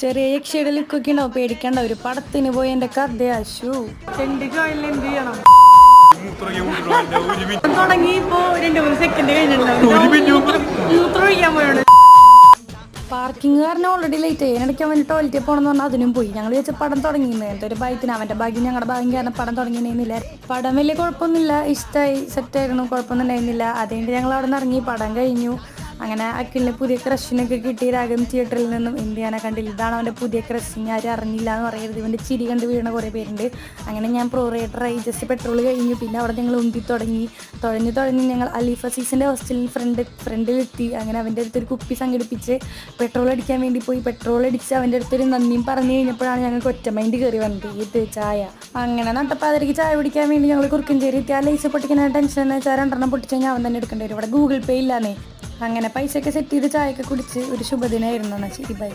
ചെറിയ യക്ഷിയുടെ ലുക്കൊക്കെ ഉണ്ടാവും, പേടിക്കണ്ട. ഒരു പടത്തിന് പോയി എന്റെ കഥയാശു തുടങ്ങി. ഇപ്പോ 2-3 സെക്കൻഡ് കഴിഞ്ഞിട്ടുണ്ടാവും. പാർക്കിംഗ് കാരണം ഓൾറെഡി ലേറ്റ് ആയി. അതിനിടയ്ക്ക് അവന് ടോയ്ലറ്റിൽ പോകണമെന്ന് പറഞ്ഞാൽ അതിനും പോയി. ഞങ്ങൾ വെച്ച് പടം തുടങ്ങിയിരുന്നു. എൻ്റെ ഒരു ഭാഗ്യത്തിന് അവൻ്റെ ഭാഗ്യം ഞങ്ങളുടെ ഭാഗ്യം കാരണം പടം തുടങ്ങിയിരുന്നില്ല. പടം വലിയ കുഴപ്പമൊന്നുമില്ല, ഇഷ്ടമായി, സെറ്റായിരുന്നു, കുഴപ്പമൊന്നും ഉണ്ടായിരുന്നില്ല. അതുകൊണ്ട് ഞങ്ങൾ അവിടെ നിന്ന് ഇറങ്ങി. പടം കഴിഞ്ഞു. അങ്ങനെ അഖിലിന് പുതിയ ക്രഷിനൊക്കെ കിട്ടി രാഗം തിയേറ്ററിൽ നിന്നും. ഇന്ത്യാനെ കണ്ടില്ല, ഇതാണ് അവൻ്റെ പുതിയ ക്രഷിങ്. ആരും അറിഞ്ഞില്ല എന്ന് പറയരുത്. ഇവൻ്റെ ചിരി കണ്ട് വീണ കുറേ പേരുണ്ട്. അങ്ങനെ ഞാൻ പ്രൊറേറ്ററായി. ജസ്റ്റ് പെട്രോൾ കഴിഞ്ഞു. പിന്നെ അവിടെ ഞങ്ങൾ ഉന്തി തുടങ്ങി. തുഴഞ്ഞ് ഞങ്ങൾ അലീഫ സീസിൻ്റെ ഹോസ്റ്റലിൽ ഫ്രണ്ടിലെത്തി. അങ്ങനെ അവൻ്റെ അടുത്തൊരു കുപ്പി സംഘടിപ്പിച്ച് പെട്രോൾ അടിക്കാൻ വേണ്ടി പോയി. പെട്രോൾ അടിച്ച് അവൻ്റെ അടുത്തൊരു നന്ദിയും പറഞ്ഞു കഴിഞ്ഞപ്പോഴാണ് ഞങ്ങൾക്ക് ഒറ്റ മൈൻഡ് കയറി വന്നത്, ഇത് ചായ. അങ്ങനെ നട്ടപ്പാതിരിക്ക് ചായ കുടിക്കാൻ വേണ്ടി ഞങ്ങൾ കുറുക്കഞ്ചേരി എത്തി. ആ ലൈസ് പൊട്ടിക്കുന്ന ടെൻഷൻ എന്ന് വെച്ചാൽ 2 പൊട്ടിച്ച് കഴിഞ്ഞാൽ അവൻ തന്നെ എടുക്കേണ്ടി വരും. ഇവിടെ ഗൂഗിൾ പേ ഇല്ലാന്നേ. അങ്ങനെ പൈസയൊക്കെ സെറ്റ് ചെയ്ത് ചായയൊക്കെ കുടിച്ച് ഒരു ശുഭദിനമായിരുന്നു. എന്നാൽ ശരി, ബൈ.